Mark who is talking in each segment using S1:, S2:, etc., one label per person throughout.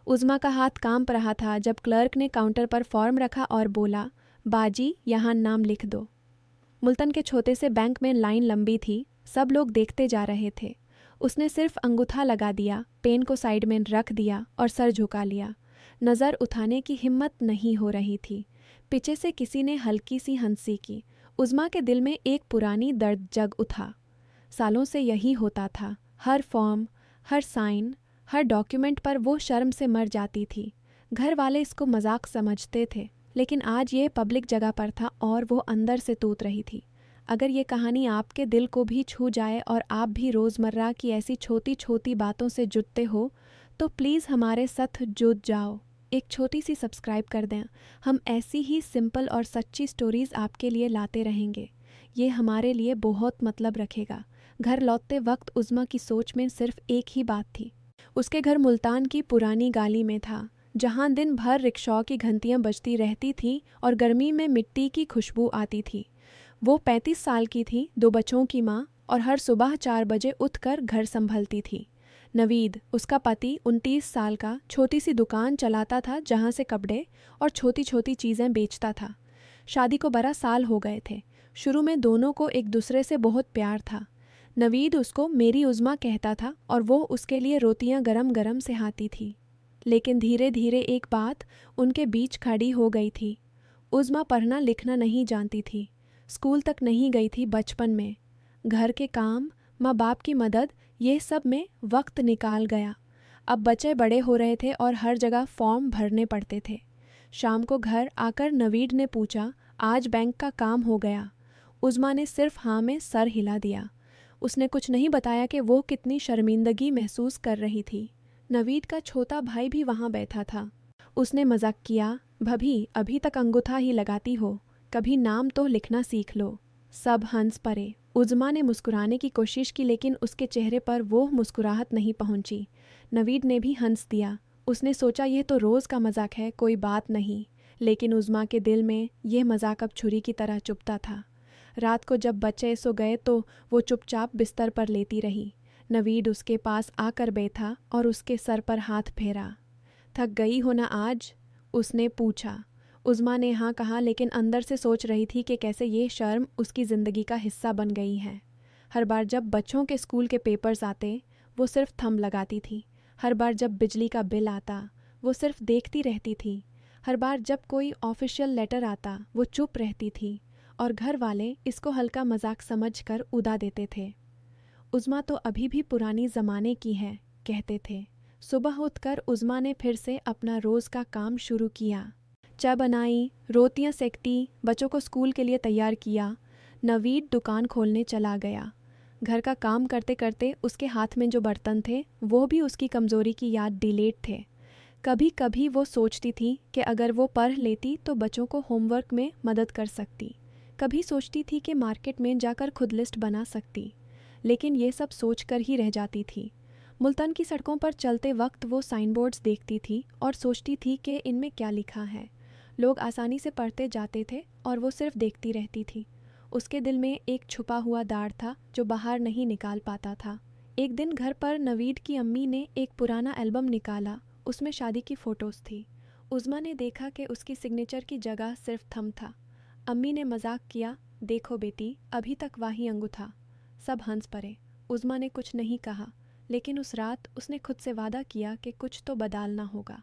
S1: उज़्मा का हाथ कांप रहा था जब क्लर्क ने काउंटर पर फॉर्म रखा और बोला, बाजी यहाँ नाम लिख दो। मुल्तान के छोटे से बैंक में लाइन लंबी थी, सब लोग देखते जा रहे थे। उसने सिर्फ अंगूठा लगा दिया, पेन को साइड में रख दिया और सर झुका लिया। नज़र उठाने की हिम्मत नहीं हो रही थी। पीछे से किसी ने हल्की सी हंसी की। उज़्मा के दिल में एक पुरानी दर्द जग उठा। सालों से यही होता था। हर फॉर्म, हर साइन, हर डॉक्यूमेंट पर वो शर्म से मर जाती थी। घर वाले इसको मजाक समझते थे, लेकिन आज ये पब्लिक जगह पर था और वो अंदर से तूत रही थी। अगर ये कहानी आपके दिल को भी छू जाए और आप भी रोज़मर्रा की ऐसी छोटी छोटी बातों से जुड़ते हो, तो प्लीज़ हमारे साथ जुड़ जाओ। एक छोटी सी सब्सक्राइब कर दें। हम ऐसी ही सिंपल और सच्ची स्टोरीज़ आपके लिए लाते रहेंगे। ये हमारे लिए बहुत मतलब रखेगा। घर लौटते वक्त उज़्मा की सोच में सिर्फ एक ही बात थी। उसके घर मुल्तान की पुरानी गली में था, जहाँ दिन भर रिक्शा की घंटियाँ बजती रहती थीं और गर्मी में मिट्टी की खुशबू आती थी। वो 35 साल की थी, 2 बच्चों की माँ, और हर सुबह 4 बजे उठकर घर संभलती थी। नवीद, उसका पति, 29 साल का, छोटी सी दुकान चलाता था जहाँ से कपड़े और छोटी छोटी चीज़ें बेचता था। शादी को 12 साल हो गए थे। शुरू में दोनों को एक दूसरे से बहुत प्यार था। नवीद उसको मेरी उज़्मा कहता था और वो उसके लिए रोटियां गरम गरम सिखाती थी। लेकिन धीरे धीरे एक बात उनके बीच खड़ी हो गई थी। उज़्मा पढ़ना लिखना नहीं जानती थी, स्कूल तक नहीं गई थी बचपन में। घर के काम, माँ बाप की मदद, ये सब में वक्त निकाल गया। अब बच्चे बड़े हो रहे थे और हर जगह फॉर्म भरने पड़ते थे। शाम को घर आकर नवीद ने पूछा, आज बैंक का काम हो गया? उज़्मा ने सिर्फ हाँ में सर हिला दिया। उसने कुछ नहीं बताया कि वो कितनी शर्मिंदगी महसूस कर रही थी। नवीद का छोटा भाई भी वहाँ बैठा था। उसने मजाक किया, भाभी अभी तक अंगूठा ही लगाती हो, कभी नाम तो लिखना सीख लो। सब हंस पड़े। उज़्मा ने मुस्कुराने की कोशिश की, लेकिन उसके चेहरे पर वो मुस्कुराहट नहीं पहुंची। नवीद ने भी हंस दिया। उसने सोचा यह तो रोज़ का मजाक है, कोई बात नहीं। लेकिन उज़्मा के दिल में यह मजाक अब छुरी की तरह चुभता था। रात को जब बच्चे सो गए तो वो चुपचाप बिस्तर पर लेटी रही। नवीद उसके पास आकर बैठा और उसके सर पर हाथ फेरा। थक गई हो ना आज? उसने पूछा। उज़्मा ने हाँ कहा, लेकिन अंदर से सोच रही थी कि कैसे ये शर्म उसकी ज़िंदगी का हिस्सा बन गई है। हर बार जब बच्चों के स्कूल के पेपर्स आते, वो सिर्फ थंब लगाती थी। हर बार जब बिजली का बिल आता, वो सिर्फ देखती रहती थी। हर बार जब कोई ऑफिशियल लेटर आता, वो चुप रहती थी और घर वाले इसको हल्का मजाक समझकर उड़ा देते थे। उज़्मा तो अभी भी पुरानी ज़माने की है, कहते थे। सुबह उठकर उज़्मा ने फिर से अपना रोज़ का काम शुरू किया। चाय बनाई, रोटियां सेकती, बच्चों को स्कूल के लिए तैयार किया। नवीद दुकान खोलने चला गया। घर का काम करते करते उसके हाथ में जो बर्तन थे, वो भी उसकी कमज़ोरी की याद डिलीट थे। कभी कभी वो सोचती थी कि अगर वो पढ़ लेती तो बच्चों को होमवर्क में मदद कर सकती। कभी सोचती थी कि मार्केट में जाकर खुद लिस्ट बना सकती, लेकिन ये सब सोचकर ही रह जाती थी। मुल्तान की सड़कों पर चलते वक्त वो साइन बोर्ड्स देखती थी और सोचती थी कि इनमें क्या लिखा है। लोग आसानी से पढ़ते जाते थे और वो सिर्फ देखती रहती थी। उसके दिल में एक छुपा हुआ दाढ़ था जो बाहर नहीं निकाल पाता था। एक दिन घर पर नवीद की अम्मी ने एक पुराना एल्बम निकाला। उसमें शादी की फ़ोटोज़ थी। उज़्मा ने देखा कि उसकी सिग्नेचर की जगह सिर्फ थंब था। अम्मी ने मजाक किया, देखो बेटी, अभी तक वही अंगूठा। सब हंस पड़े। उज़्मा ने कुछ नहीं कहा, लेकिन उस रात उसने खुद से वादा किया कि कुछ तो बदलना होगा।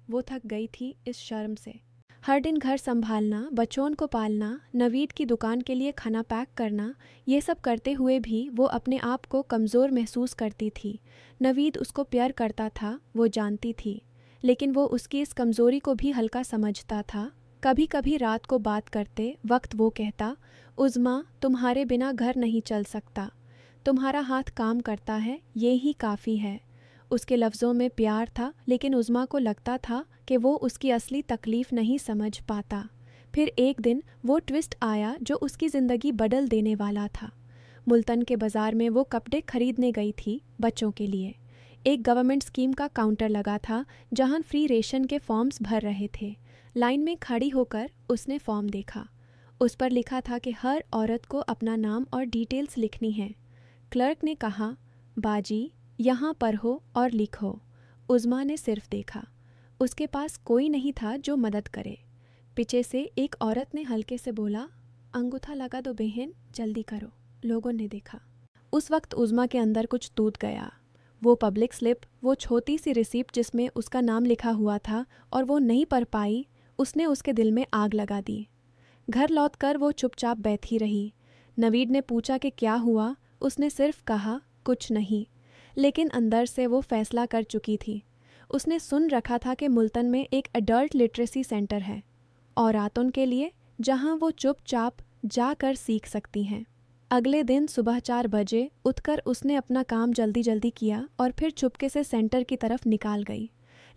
S1: वो थक गई थी इस शर्म से। हर दिन घर संभालना, बच्चों को पालना, नवीद की दुकान के लिए खाना पैक करना, ये सब करते हुए भी वो अपने आप को कमज़ोर महसूस करती थी। नवीद उसको प्यार करता था, वो जानती थी, लेकिन वो उसकी इस कमज़ोरी को भी हल्का समझता था। कभी कभी रात को बात करते वक्त वो कहता, उज़्मा तुम्हारे बिना घर नहीं चल सकता, तुम्हारा हाथ काम करता है, ये ही काफ़ी है। उसके लफ्ज़ों में प्यार था, लेकिन उज़्मा को लगता था कि वो उसकी असली तकलीफ़ नहीं समझ पाता। फिर एक दिन वो ट्विस्ट आया जो उसकी ज़िंदगी बदल देने वाला था। मुल्तान के बाज़ार में वो कपड़े खरीदने गई थी बच्चों के लिए। एक गवर्नमेंट स्कीम का काउंटर लगा था जहां फ्री रेशन के फॉर्म्स भर रहे थे। लाइन में खड़ी होकर उसने फॉर्म देखा। उस पर लिखा था कि हर औरत को अपना नाम और डिटेल्स लिखनी है। क्लर्क ने कहा, बाजी यहाँ पढ़ो और लिखो। उज़्मा ने सिर्फ देखा। उसके पास कोई नहीं था जो मदद करे। पीछे से एक औरत ने हल्के से बोला, अंगूठा लगा दो बहन, जल्दी करो। लोगों ने देखा। उस वक्त उज़्मा के अंदर कुछ टूट गया। वो पब्लिक स्लिप, वो छोटी सी रिसिप्ट जिसमें उसका नाम लिखा हुआ था और वो नहीं पढ़ पाई, उसने उसके दिल में आग लगा दी। घर लौटकर वो चुपचाप बैठी रही। नवीद ने पूछा कि क्या हुआ। उसने सिर्फ कहा, कुछ नहीं। लेकिन अंदर से वो फैसला कर चुकी थी। उसने सुन रखा था कि मुल्तान में एक एडल्ट लिटरेसी सेंटर है, औरतों के लिए, जहां वो चुपचाप जाकर सीख सकती हैं। अगले दिन सुबह 4 बजे उठकर उसने अपना काम जल्दी जल्दी किया और फिर चुपके से सेंटर की तरफ निकाल गई।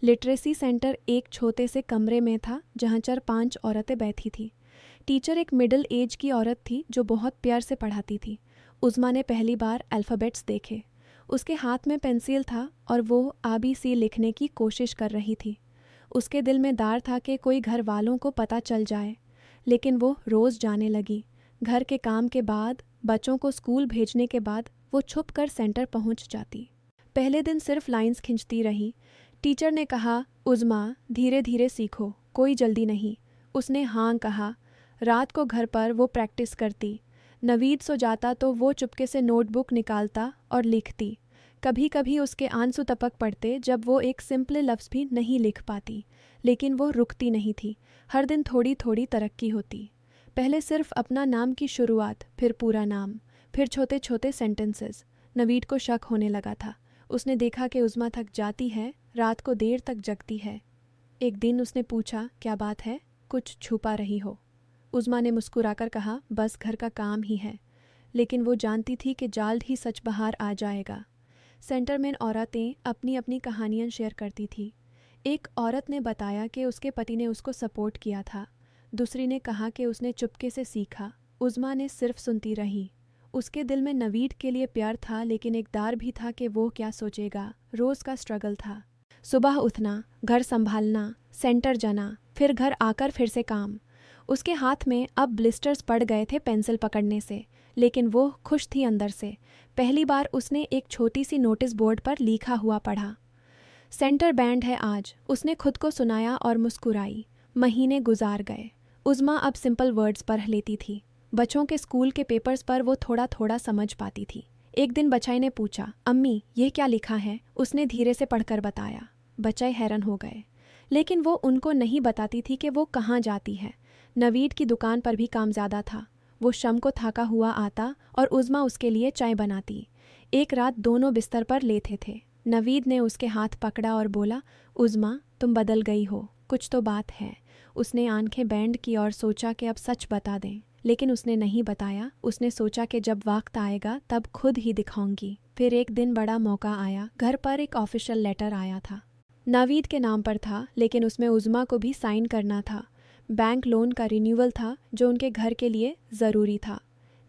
S1: लिटरेसी सेंटर एक छोटे से कमरे में था जहां 4-5 औरतें बैठी थी। टीचर एक मिडिल एज की औरत थी जो बहुत प्यार से पढ़ाती थी। उज़्मा ने पहली बार अल्फ़ाबेट्स देखे। उसके हाथ में पेंसिल था और वो ABC लिखने की कोशिश कर रही थी। उसके दिल में डर था कि कोई घर वालों को पता चल जाए, लेकिन वो रोज़ जाने लगी। घर के काम के बाद, बच्चों को स्कूल भेजने के बाद वो छुप कर सेंटर पहुंच जाती। पहले दिन सिर्फ लाइंस खींचती रही। टीचर ने कहा, उज़्मा धीरे धीरे सीखो, कोई जल्दी नहीं। उसने हाँ कहा। रात को घर पर वो प्रैक्टिस करती। नवीद सो जाता तो वो चुपके से नोटबुक निकालता और लिखती। कभी कभी उसके आंसू टपक पड़ते जब वो एक सिंपल लफ्ज़ भी नहीं लिख पाती, लेकिन वो रुकती नहीं थी। हर दिन थोड़ी थोड़ी तरक्की होती। पहले सिर्फ अपना नाम की शुरुआत, फिर पूरा नाम, फिर छोटे छोटे सेंटेंसेस। नवीद को शक होने लगा था। उसने देखा कि उज़्मा थक जाती है, रात को देर तक जगती है। एक दिन उसने पूछा, क्या बात है, कुछ छुपा रही हो? उज़्मा ने मुस्कुराकर कहा, बस घर का काम ही है। लेकिन वो जानती थी कि जल्द ही सच बाहर आ जाएगा। सेंटर में औरतें अपनी अपनी कहानियाँ शेयर करती थी। एक औरत ने बताया कि उसके पति ने उसको सपोर्ट किया था। दूसरी ने कहा कि उसने चुपके से सीखा। उज़्मा ने सिर्फ सुनती रही। उसके दिल में नवीद के लिए प्यार था, लेकिन एक डर भी था कि वो क्या सोचेगा। रोज़ का स्ट्रगल था। सुबह उठना, घर संभालना, सेंटर जाना, फिर घर आकर फिर से काम। उसके हाथ में अब ब्लिस्टर्स पड़ गए थे पेंसिल पकड़ने से, लेकिन वो खुश थी अंदर से। पहली बार उसने एक छोटी सी नोटिस बोर्ड पर लिखा हुआ पढ़ा, सेंटर बैंड है आज। उसने खुद को सुनाया और मुस्कुराई। महीने गुजार गए। उज़्मा अब सिंपल वर्ड्स पढ़ लेती थी। बच्चों के स्कूल के पेपर्स पर वो थोड़ा थोड़ा समझ पाती थी। एक दिन बच्चाई ने पूछा, अम्मी ये क्या लिखा है? उसने धीरे से पढ़कर बताया। बच्चाई हैरान हो गए, लेकिन वो उनको नहीं बताती थी कि वो कहाँ जाती है। नवीद की दुकान पर भी काम ज़्यादा था। वो शाम को थका हुआ आता और उज़्मा उसके लिए चाय बनाती। एक रात दोनों बिस्तर पर लेटे थे। नवीद ने उसके हाथ पकड़ा और बोला, उज़्मा तुम बदल गई हो, कुछ तो बात है। उसने आंखें बैंड की और सोचा कि अब सच बता दें, लेकिन उसने नहीं बताया। उसने सोचा कि जब वक्त आएगा तब खुद ही दिखाऊंगी। फिर एक दिन बड़ा मौका आया। घर पर एक ऑफिशियल लेटर आया था। नवीद के नाम पर था, लेकिन उसमें उज़्मा को भी साइन करना था। बैंक लोन का रिन्यूअल था जो उनके घर के लिए ज़रूरी था।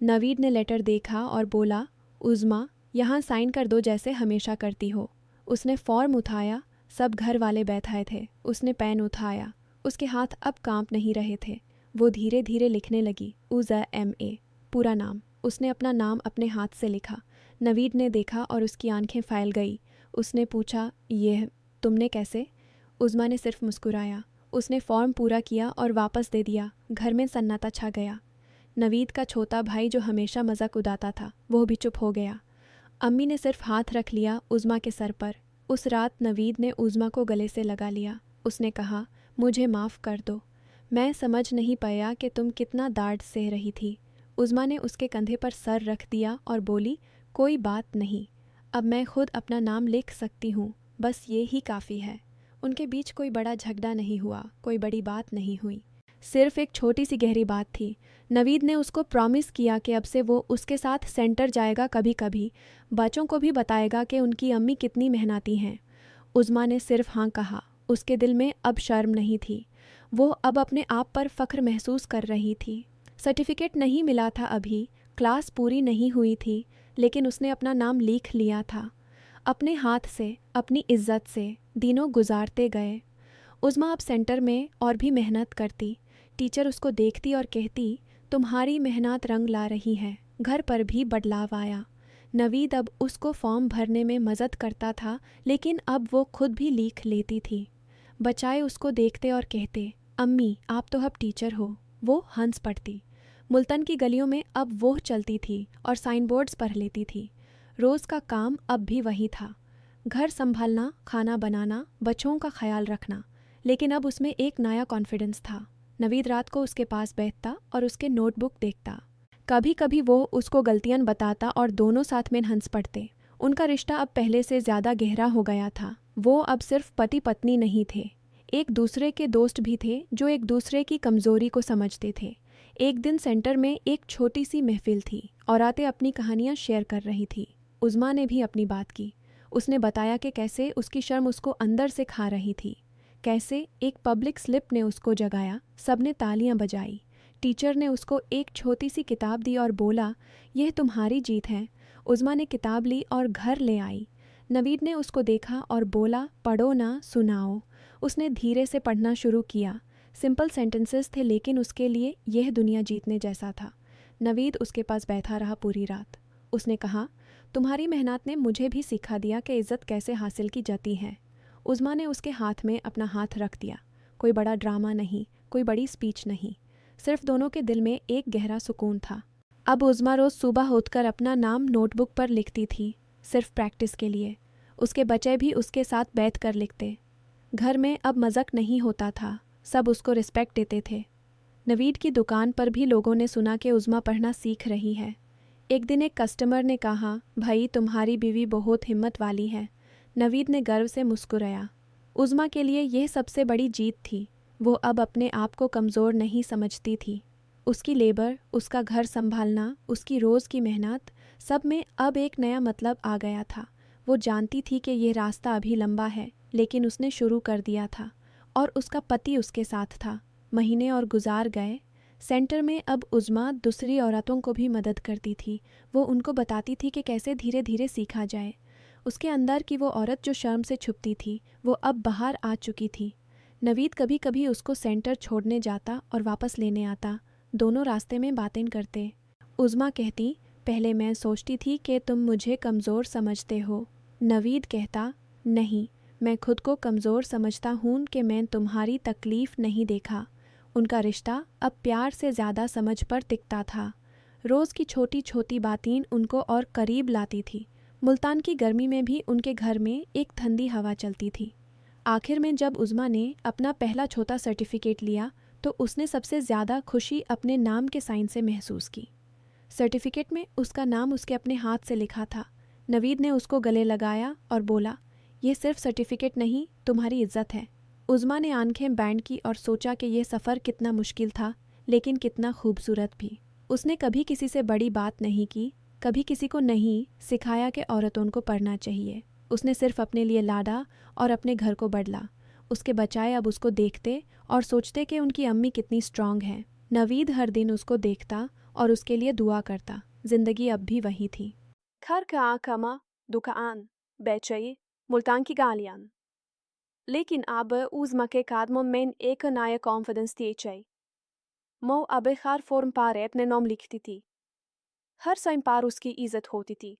S1: नवीद ने लेटर देखा और बोला, उज़्मा यहाँ साइन कर दो जैसे हमेशा करती हो। उसने फॉर्म उठाया। सब घर वाले बैठाए थे। उसने पेन उठाया। उसके हाथ अब कांप नहीं रहे थे। वो धीरे धीरे लिखने लगी, UZMA, पूरा नाम। उसने अपना नाम अपने हाथ से लिखा। नवीद ने देखा और उसकी आंखें फैल गई। उसने पूछा, यह तुमने कैसे? उज़्मा ने सिर्फ मुस्कुराया। उसने फॉर्म पूरा किया और वापस दे दिया। घर में सन्नाटा छा गया। नवीद का छोटा भाई जो हमेशा मजाक उड़ाता था, वो भी चुप हो गया। अम्मी ने सिर्फ हाथ रख लिया उज़्मा के सर पर। उस रात नवीद ने उज़्मा को गले से लगा लिया। उसने कहा, मुझे माफ़ कर दो, मैं समझ नहीं पाया कि तुम कितना दर्द सह रही थी। उज़्मा ने उसके कंधे पर सर रख दिया और बोली, कोई बात नहीं, अब मैं खुद अपना नाम लिख सकती हूँ, बस ये ही काफ़ी है। उनके बीच कोई बड़ा झगड़ा नहीं हुआ, कोई बड़ी बात नहीं हुई, सिर्फ एक छोटी सी गहरी बात थी। नवीद ने उसको प्रॉमिस किया कि अब से वो उसके साथ सेंटर जाएगा, कभी कभी बच्चों को भी बताएगा कि उनकी अम्मी कितनी मेहनती हैं। उज़्मा ने सिर्फ हाँ कहा। उसके दिल में अब शर्म नहीं थी। वो अब अपने आप पर फ़ख्र महसूस कर रही थी। सर्टिफिकेट नहीं मिला था अभी, क्लास पूरी नहीं हुई थी, लेकिन उसने अपना नाम लिख लिया था। अपने हाथ से, अपनी इज्जत से दिनों गुजारते गए। उज़्मा अब सेंटर में और भी मेहनत करती। टीचर उसको देखती और कहती, तुम्हारी मेहनत रंग ला रही है। घर पर भी बदलाव आया। नवीद अब उसको फॉर्म भरने में मदद करता था, लेकिन अब वो खुद भी लिख लेती थी। बचाए उसको देखते और कहते, अम्मी आप तो अब टीचर हो। वो हंस पड़ती। मुल्तान की गलियों में अब वो चलती थी और साइन बोर्ड्स पढ़ लेती थी। रोज़ का काम अब भी वही था, घर संभालना, खाना बनाना, बच्चों का ख्याल रखना। लेकिन अब उसमें एक नया कॉन्फिडेंस था। नवीद रात को उसके पास बैठता और उसके नोटबुक देखता। कभी कभी वो उसको गलतियां बताता और दोनों साथ में हंस पड़ते। उनका रिश्ता अब पहले से ज़्यादा गहरा हो गया था। वो अब सिर्फ पति पत्नी नहीं थे, एक दूसरे के दोस्त भी थे जो एक दूसरे की कमज़ोरी को समझते थे। एक दिन सेंटर में एक छोटी सी महफिल थी। औरतें अपनी कहानियाँ शेयर कर रही थी। उज़्मा ने भी अपनी बात की। उसने बताया कि कैसे उसकी शर्म उसको अंदर से खा रही थी, कैसे एक पब्लिक स्लिप ने उसको जगाया। सबने तालियां बजाई। टीचर ने उसको एक छोटी सी किताब दी और बोला, यह तुम्हारी जीत है। उज़्मा ने किताब ली और घर ले आई। नवीद ने उसको देखा और बोला, पढ़ो ना, सुनाओ। उसने धीरे से पढ़ना शुरू किया। सिंपल सेंटेंसेस थे लेकिन उसके लिए यह दुनिया जीतने जैसा था। नवीद उसके पास बैठा रहा पूरी रात। उसने कहा, तुम्हारी मेहनत ने मुझे भी सिखा दिया कि इज़्ज़त कैसे हासिल की जाती है। उज़्मा ने उसके हाथ में अपना हाथ रख दिया। कोई बड़ा ड्रामा नहीं, कोई बड़ी स्पीच नहीं, सिर्फ दोनों के दिल में एक गहरा सुकून था। अब उज़्मा रोज़ सुबह उठकर अपना नाम नोटबुक पर लिखती थी, सिर्फ प्रैक्टिस के लिए। उसके बच्चे भी उसके साथ बैठ कर लिखते। घर में अब मज़ाक नहीं होता था, सब उसको रिस्पेक्ट देते थे। नवीद की दुकान पर भी लोगों ने सुना कि उज़्मा पढ़ना सीख रही है। एक दिन एक कस्टमर ने कहा, भाई तुम्हारी बीवी बहुत हिम्मत वाली है। नवीद ने गर्व से मुस्कुराया। उज़्मा के लिए यह सबसे बड़ी जीत थी। वो अब अपने आप को कमज़ोर नहीं समझती थी। उसकी लेबर, उसका घर संभालना, उसकी रोज़ की मेहनत, सब में अब एक नया मतलब आ गया था। वो जानती थी कि यह रास्ता अभी लंबा है, लेकिन उसने शुरू कर दिया था और उसका पति उसके साथ था। महीने और गुजार गए। सेंटर में अब उज़्मा दूसरी औरतों को भी मदद करती थी। वो उनको बताती थी कि कैसे धीरे धीरे सीखा जाए। उसके अंदर की वो औरत जो शर्म से छुपती थी, वो अब बाहर आ चुकी थी। नवीद कभी कभी उसको सेंटर छोड़ने जाता और वापस लेने आता। दोनों रास्ते में बातें करते। उज़्मा कहती, पहले मैं सोचती थी कि तुम मुझे कमज़ोर समझते हो। नवीद कहता, नहीं, मैं खुद को कमज़ोर समझता हूँ कि मैं तुम्हारी तकलीफ़ नहीं देखा। उनका रिश्ता अब प्यार से ज़्यादा समझ पर टिकता था। रोज़ की छोटी छोटी बातें उनको और करीब लाती थी। मुल्तान की गर्मी में भी उनके घर में एक ठंडी हवा चलती थी। आखिर में जब उज़्मा ने अपना पहला छोटा सर्टिफिकेट लिया तो उसने सबसे ज़्यादा खुशी अपने नाम के साइन से महसूस की। सर्टिफिकेट में उसका नाम उसके अपने हाथ से लिखा था। नवीद ने उसको गले लगाया और बोला, यह सिर्फ सर्टिफिकेट नहीं, तुम्हारी इज्जत है। उज़्मा ने आंखें बैंड की और सोचा कि यह सफ़र कितना मुश्किल था, लेकिन कितना खूबसूरत भी। उसने कभी किसी से बड़ी बात नहीं की, कभी किसी को नहीं सिखाया कि औरतों को पढ़ना चाहिए। उसने सिर्फ अपने लिए लाड़ा और अपने घर को बढ़ला। उसके बचाए अब उसको देखते और सोचते कि उनकी अम्मी कितनी स्ट्रांग है। नवीद हर दिन उसको देखता और उसके लिए दुआ करता। जिंदगी अब भी वही थी। खर का कमा दुकान बेचई मुल्तान की गालियां। लेकिन अब उज़्मा के कदमों में एक नया कॉन्फिडेंस थी चाहिए। मो अब हर फॉर्म पर अपने नाम लिखती थी। हर साइन पर उसकी इज्जत होती थी।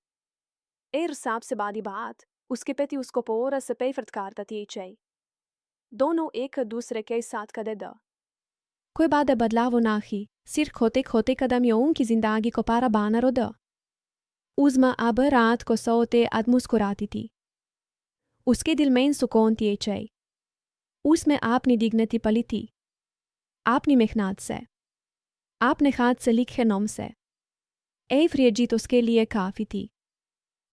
S1: एर साहब से बादी बात उसके पति उसको पूरा से पेफर्ट करता थी चाहिए। दोनों एक दूसरे के साथ कदे दा कोई बात बदलाव नाखी सिर खोते खोते कदम यों की जिंदगी को पारा बाना रो दा। उज़्मा अब रात को सोते अद मुस्कुराती थी। उसके दिल में सुकून थी चाहिए। उसमें आपनी डिग्निटी पली थी, आपनी मेहनत से, आपने खाद से लिखे नाम से। एवरी जीत उसके लिए काफ़ी थी।